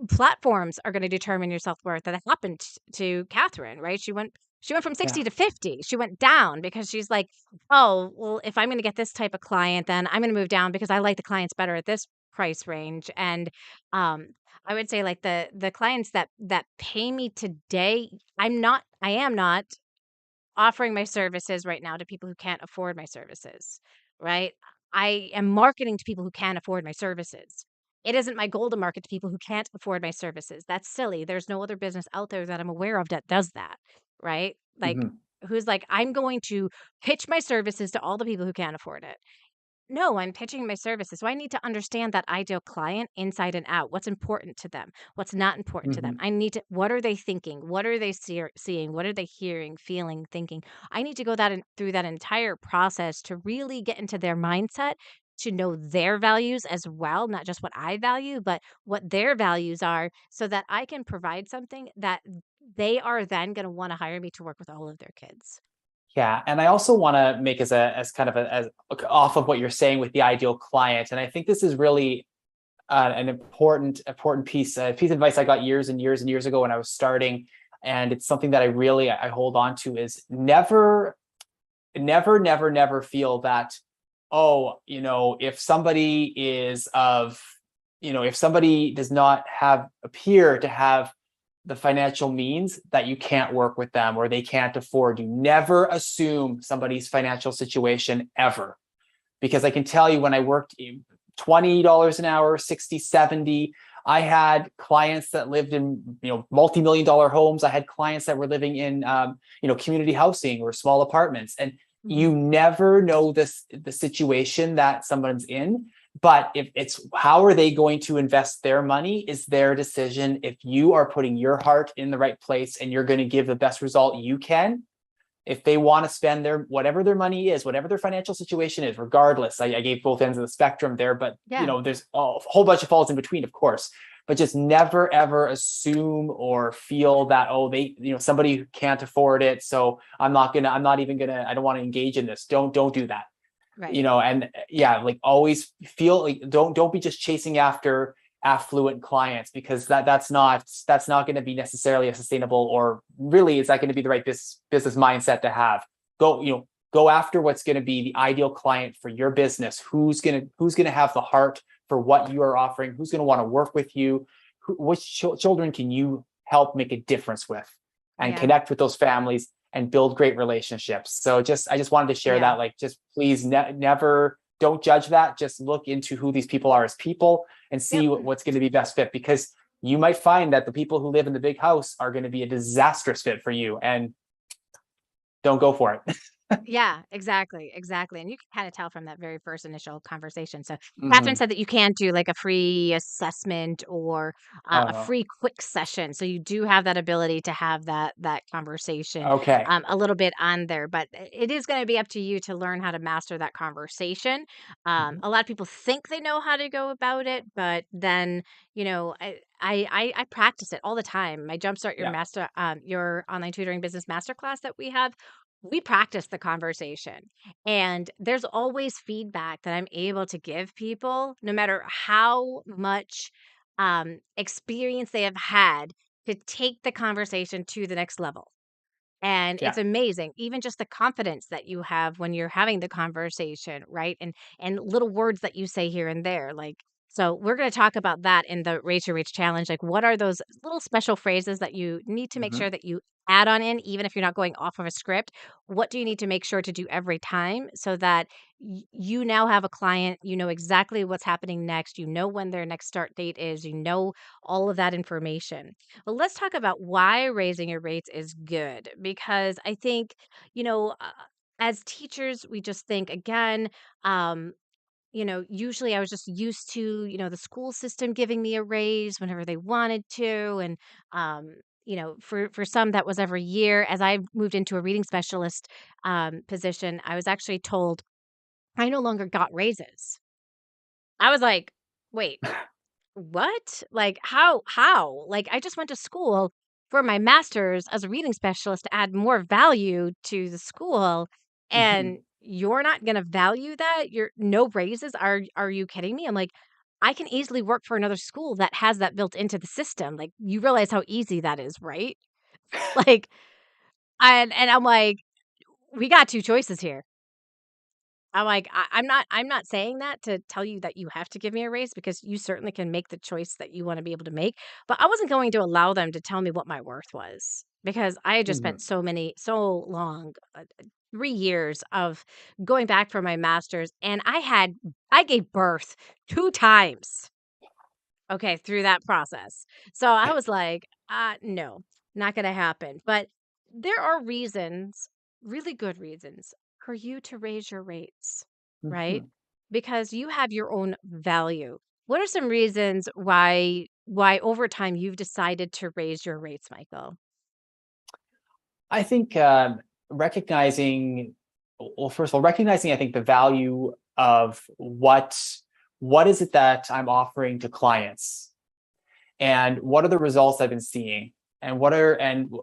platforms are gonna determine your self-worth. That happened to Catherine, right? She went from Yeah. 60 to 50. She went down because she's like, "Oh, well, if I'm gonna get this type of client, then I'm gonna move down because I like the clients better at this price range." And, um, I would say, like, the clients that pay me today, I am not offering my services right now to people who can't afford my services, right? I am marketing to people who can't afford my services. It isn't my goal to market to people who can't afford my services. That's silly. There's no other business out there that I'm aware of that does that, right? Like, Mm-hmm. who's like, I'm going to pitch my services to all the people who can't afford it. No, I'm pitching my services. So I need to understand that ideal client inside and out. What's important to them? What's not important to them? Mm-hmm. I need to, what are they thinking? What are they seeing? What are they hearing, feeling, thinking? I need to go through that entire process to really get into their mindset, to know their values as well, not just what I value, but what their values are so that I can provide something that they are then going to want to hire me to work with all of their kids. Yeah, and I also want to make as kind of as off of what you're saying with the ideal client, and I think this is really an important piece of advice I got years and years and years ago when I was starting, and it's something that I hold on to is never feel that, oh, if somebody is of, if somebody does not appear to have the financial means, that you can't work with them or they can't afford you. Never assume somebody's financial situation ever. Because I can tell you when I worked $20 an hour, 60, 70, I had clients that lived in, multi-million dollar homes. I had clients that were living in, community housing or small apartments. And Mhm. you never know the situation that someone's in. But if it's how are they going to invest their money is their decision. If you are putting your heart in the right place and you're going to give the best result you can, if they want to spend whatever their money is, whatever their financial situation is, regardless. I gave both ends of the spectrum there, but Yeah. there's a whole bunch of falls in between, of course. But just never ever assume or feel that, oh, somebody can't afford it, so I'm not even gonna, I don't want to engage in this. Don't do that. Right. And yeah, like always feel like don't be just chasing after affluent clients, because that's not going to be necessarily a sustainable, or really is that going to be the right business mindset to have. Go after what's going to be the ideal client for your business, who's going to have the heart for what you are offering, who's going to want to work with you, which children can you help make a difference with, and Yeah. connect with those families and build great relationships. So I just wanted to share Yeah. that, like, just please never, don't judge that. Just look into who these people are as people and see Yep. what's going to be best fit, because you might find that the people who live in the big house are going to be a disastrous fit for you, and don't go for it. Yeah, exactly, exactly, and you can kinda tell from that very first initial conversation. So, Catherine Hmm. said that you can't do, like, a free assessment or, a Oh, free quick session, so you do have that ability to have that conversation, okay. a little bit on there, but it is gonna be up to you to learn how to master that conversation. Mhm. A lot of people think they know how to go about it, but then, I practice it all the time. My Jumpstart Yeah. Your Online Tutoring Business Masterclass that we practice the conversation, and there's always feedback that I'm able to give people no matter how much experience they have had to take the conversation to the next level. And it's Yeah. amazing, even just the confidence that you have when you're having the conversation, right? And little words that you say here and there. Like, so we're going to talk about that in the Raise Your Reach challenge. Like, what are those little special phrases that you need to make Hmm. sure that you add on in, even if you're not going off of a script? What do you need to make sure to do every time so that you now have a client, you know exactly what's happening next, you know when their next start date is, you know all of that information. Well, let's talk about why raising your rates is good because I think, you know, uh, as teachers, we just think again, um, usually I was just used to, the school system giving me a raise whenever they wanted to. And, for some, that was every year. As I moved into a reading specialist position, I was actually told I no longer got raises. I was like, wait, what? Like, how? Like, I just went to school for my master's as a reading specialist to add more value to the school, Hmm. and you're not gonna value that? You're no raises? Are you kidding me? I'm like, I can easily work for another school that has that built into the system. Like, you realize how easy that is, right? Like, and I'm like, we got 2 choices here. I'm like, I'm not saying that to tell you that you have to give me a raise because you certainly can make the choice that you wanna be able to make, but I wasn't going to allow them to tell me what my worth was because I had just spent Hmm. so long, 3 years of going back for my master's, and I gave birth 2 times. Okay, through that process. So I was like, no, not gonna happen." But there are reasons, really good reasons, for you to raise your rates, right? Hmm. Because you have your own value. What are some reasons why over time you've decided to raise your rates, Michael? I think recognizing, well, first of all, recognizing, I think the value of what is it that I'm offering to clients, and what are the results I've been seeing, and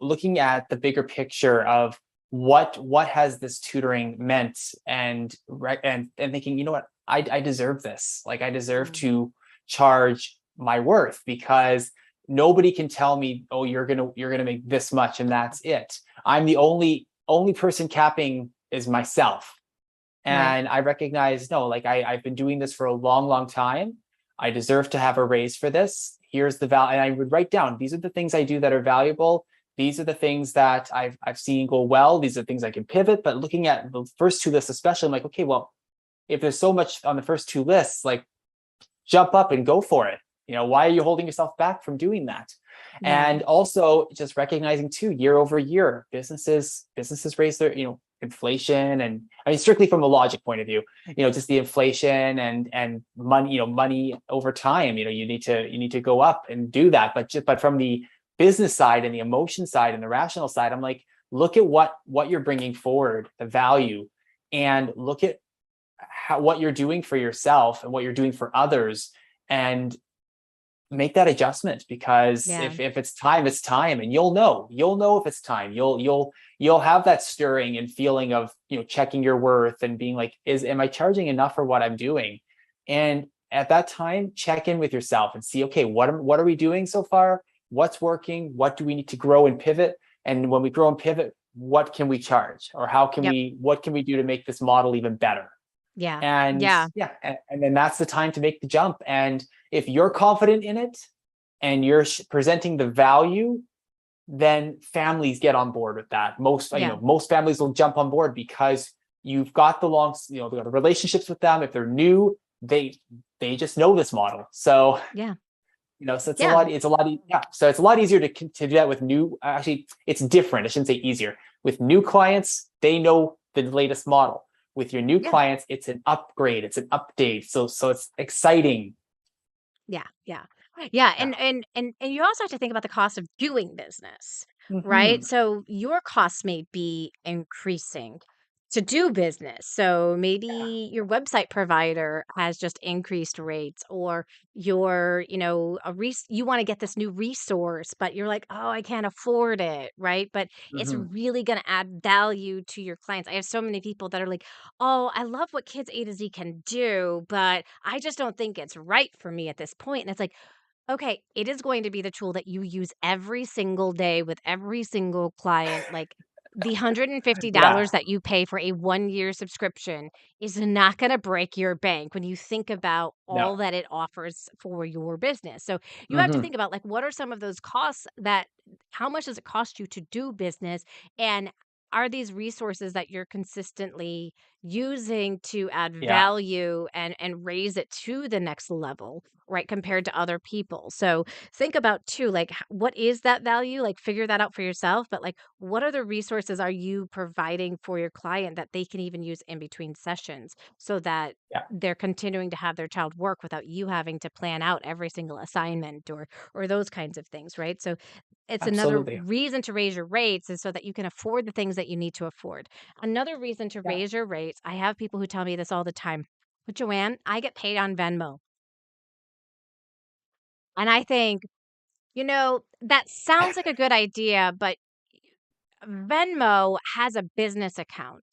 looking at the bigger picture of what has this tutoring meant, and thinking, you know what, I deserve this. Like, I deserve Mm, to charge my worth, because nobody can tell me, oh, you're gonna make this much and that's it. I'm the only person capping is myself. right. And I recognize, no, like, I've been doing this for a long time. I deserve to have a raise for this. Here's the value. And I would write down, these are the things I do that are valuable. These are the things that I've seen go well. These are things I can pivot. But looking at the first two lists, especially, I'm like, okay, well, if there's so much on the first two lists, like, jump up and go for it. Why are you holding yourself back from doing that? Yeah. And also just recognizing too, year over year, businesses raise their, inflation, and I mean, strictly from a logic point of view, just the inflation and money, money over time, you need to go up and do that. But from the business side and the emotion side and the rational side, I'm like, look at what you're bringing forward, the value, and look at what you're doing for yourself and what you're doing for others, and make that adjustment. Because Yeah. if it's time, it's time, and you'll know if it's time. You'll have that stirring and feeling of, checking your worth and being like, am I charging enough for what I'm doing? And at that time, check in with yourself and see, okay, what are we doing so far? What's working? What do we need to grow and pivot? And when we grow and pivot, what can we charge, or Yep. what can we do to make this model even better? Yeah. And Yeah. yeah, and then that's the time to make the jump. And if you're confident in it and you're presenting the value, then families get on board with that. Yeah. Most families will jump on board because you've got the relationships with them. If they're new, they just know this model. So, Yeah. so it's a Yeah. lot, yeah. So it's a lot easier to do that with new, actually, it's different. I shouldn't say easier. With new clients, they know the latest model. With your new Yeah. clients, it's an upgrade, it's an update. So it's exciting. Yeah, yeah. Yeah, Yeah. and you also have to think about the cost of doing business, right? Hmm. So your costs may be increasing to do business. So Yeah. maybe your website provider has just increased rates, or your, you want to get this new resource, but you're like, "Oh, I can't afford it," right? But it's Hmm. really going to add value to your clients. I have so many people that are like, "Oh, I love what Kids A to Z can do, but I just don't think it's right for me at this point." And it's like, okay, it is going to be the tool that you use every single day with every single client. Like, the Yeah. $150 that you pay for a 1-year subscription is not going to break your bank when you think about No. all that it offers for your business. So you have to Hmm. think about, like, what are some of those costs, that how much does it cost you to do business? And are these resources that you're consistently using to add Yeah. value and raise it to the next level, right, compared to other people? So think about too, like, what is that value? Like, figure that out for yourself. But like, what other resources are you providing for your client that they can even use in between sessions, so that Yeah. they're continuing to have their child work without you having to plan out every single assignment, or those kinds of things, right? So it's another Absolutely. reason to raise your rates, is so that you can afford the things that you need to afford. Another reason to Yeah. raise your rates, I have people who tell me this all the time. But Joanne, I get paid on Venmo. And I think, that sounds like a good idea, but Venmo has a business account.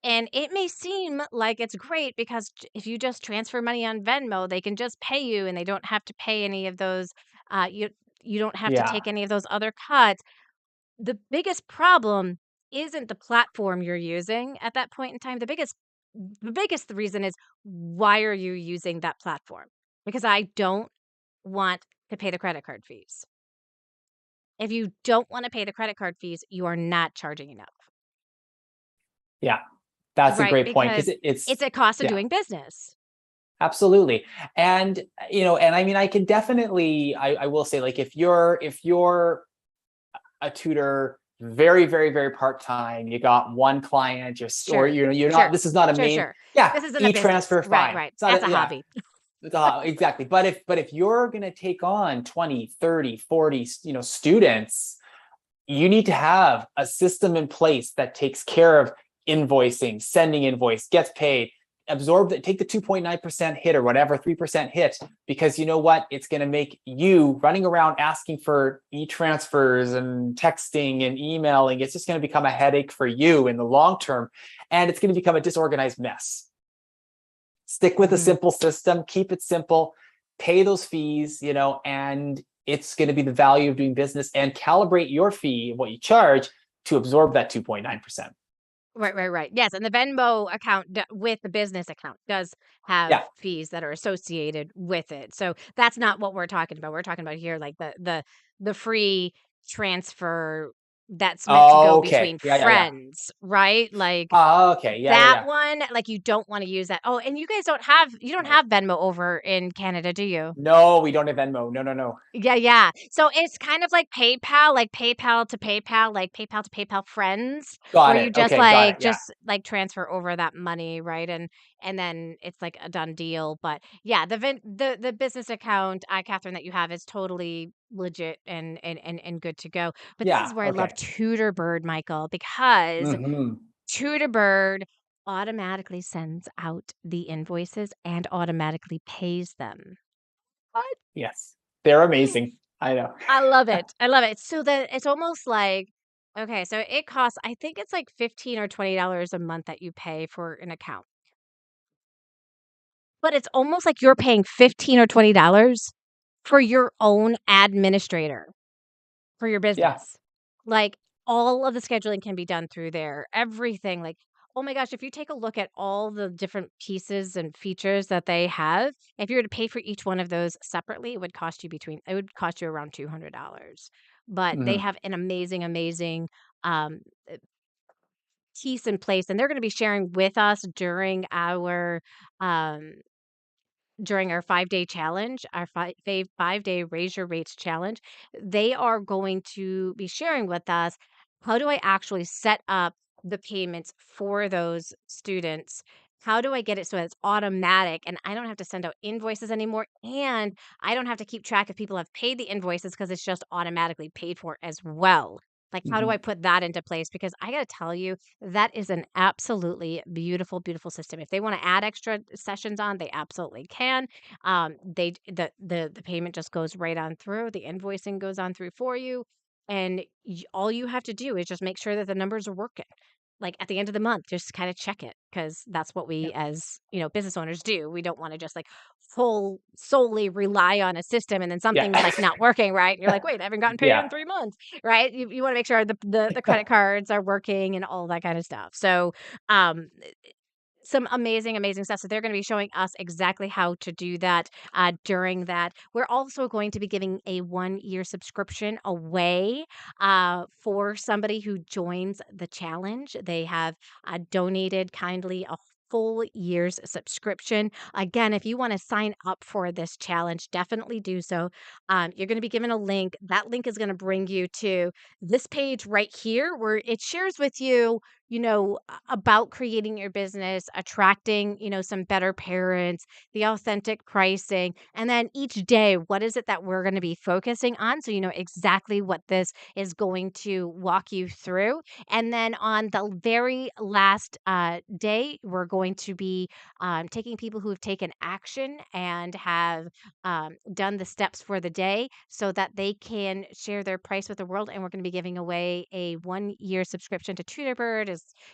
And it may seem like it's great because if you just transfer money on Venmo, they can just pay you and they don't have to pay any of those. You don't have to Yeah. take any of those other cuts. The biggest problem isn't the platform you're using at that point in time. The biggest reason is, why are you using that platform? Because I don't want to pay the credit card fees. If you don't wanna pay the credit card fees, you are not charging enough, Yeah. That's a right? great point because Because it's a cost of yeah. doing business. Absolutely. And and I mean, I can definitely, I will say, like, if you're a tutor, very, very, very part-time, you got one client, or Sure, you're not, sure, this is not a sure, main, sure. yeah, This isn't a business. e-transfer, Right, fine. right. It's not That's a, a yeah, hobby. exactly. But if you're going to take on 20, 30, 40, students, you need to have a system in place that takes care of invoicing, sending invoice, gets paid, absorb that, take the 2.9% hit or whatever, 3% hit, because you know what? It's going to make you running around asking for e-transfers and texting and emailing. It's just going to become a headache for you in the long term. And it's going to become a disorganized mess. Stick with a Mhm. simple system, keep it simple, pay those fees, and it's going to be the value of doing business, and calibrate your fee, what you charge, to absorb that 2.9%. Right, right, right. Yes, and the Venmo account, with the business account, does have Yeah. fees that are associated with it. So that's not what we're talking about. We're talking about here, like, the free transfer that's meant to go Okay. between Yeah. Yeah. Yeah. friends, right? Like, Okay. Yeah. Yeah. that Yeah. one, like, you don't wanna use that. Oh, and you don't No. have Venmo over in Canada, do you? No, we don't have Venmo. No. No. No. Yeah, yeah. So it's kind of like PayPal to PayPal, like PayPal to PayPal friends, where Got you it. just Okay. Got it. like Yeah. just like transfer over that money, right? And then it's like a done deal. But yeah, the business account, Catherine, that you have is totally legit and good to go. But this Yeah. is where I love Okay. TutorBird, Michael, because Hmm. TutorBird automatically sends out the invoices and automatically pays them. What? Yes. They're amazing. I know. I love it. I love it. So that it's almost like, okay, so it costs, I think it's like 15 or $20 a month that you pay for an account. But it's almost like you're paying 15 or $20 for your own administrator for your Yeah. business. Like, all of the scheduling can be done through there. Everything, like, oh my gosh, if you take a look at all the different pieces and features that they have, if you were to pay for each one of those separately, it would cost you around $200. But they Hmm. have an amazing, amazing um piece in place, and they're going to be sharing with us um during our 5-day challenge, our 5-day Raise Your Rates challenge. They are going to be sharing with us, how do I actually set up the payments for those students? How do I get it so it's automatic and I don't have to send out invoices anymore? And I don't have to keep track if people have paid the invoices because it's just automatically paid for as well. Like, how do I Mhm. put that into place? Because I got to tell you, that is an absolutely beautiful, beautiful system. If they want to add extra sessions on, they absolutely can. The payment just goes right on through. The invoicing goes on through for you, and all you have to do is just make sure that the numbers are working. Like, at the end of the month, just kinda check it because that's what we Yep. as, business owners do. We don't wanna just, like, full solely rely on a system and then something's, Yeah. like, not working, right? And you're like, "Wait, I haven't gotten paid in Yeah. 3 months," right? You wanna make sure the credit cards are working and all that kinda stuff. So, um some amazing, amazing stuff. So they're going to be showing us exactly how to do that during that. We're also going to be giving a 1 year subscription away for somebody who joins the challenge. They have donated kindly a full year's subscription. Again, if you want to sign up for this challenge, definitely do so. You're going to be given a link. That link is going to bring you to this page right here where it shares with you about creating your business, attracting, some better parents, the authentic pricing, and then each day, what is it that we're going to be focusing on? So you know exactly what this is going to walk you through. And then on the very last day, we're going to be taking people who have taken action and have done the steps for the day so that they can share their price with the world. And we're going to be giving away a 1 year subscription to Tutorbird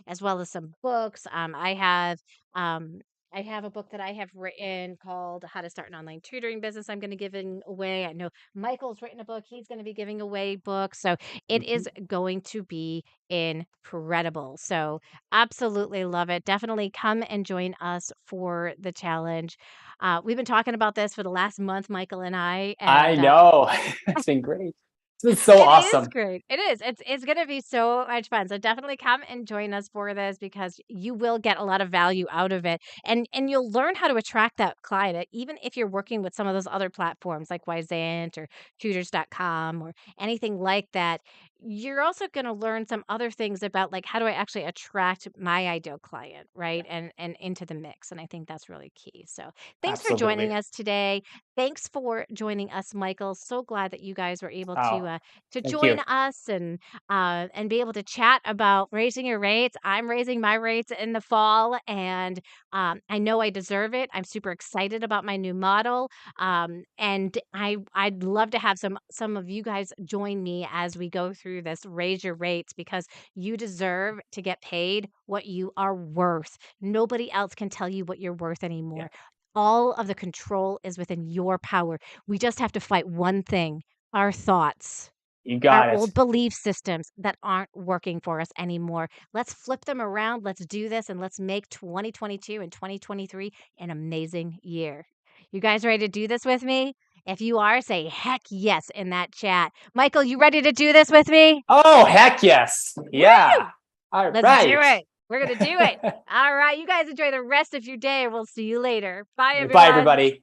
as well as some books. Um, I have a book that I have written called How to Start an Online Tutoring Business. I'm going to giving away. I know Michael's written a book. He's going to be giving away books. So it is Mhm. going to be incredible. So absolutely love it. Definitely come and join us for the challenge. We've been talking about this for the last month, Michael and I, I and know. It's been great. This is so it is awesome. great. It is. It's gonna be so much fun. So definitely come and join us for this because you will get a lot of value out of it. And you'll learn how to attract that client. Even if you're working with some of those other platforms like Wyzant or tutors.com or anything like that, you're also gonna learn some other things about like how do I actually attract my ideal client, right? And into the mix. And I think that's really key. So thanks for joining Absolutely. us today. Thanks for joining us, Michael. So glad that you guys were able Oh, to thank join you. us and be able to chat about raising your rates. I'm raising my rates in the fall, and I know I deserve it. I'm super excited about my new model, and I'd love to have some of you guys join me as we go through this raise your rates because you deserve to get paid what you are worth. Nobody else can tell you what you're worth Yeah, anymore. All of the control is within your power. We just have to fight one thing: our thoughts, you our got it. old belief systems that aren't working for us anymore. Let's flip them around. Let's do this and let's make 2022 and 2023 an amazing year. You guys ready to do this with me? If you are, say heck yes in that chat. Michael, you ready to do this with me? Oh, heck yes. Yeah. Woo! All Let's do right. it. We're going to do it. All right. You guys enjoy the rest of your day. We'll see you later. Bye, Bye, everyone. everybody.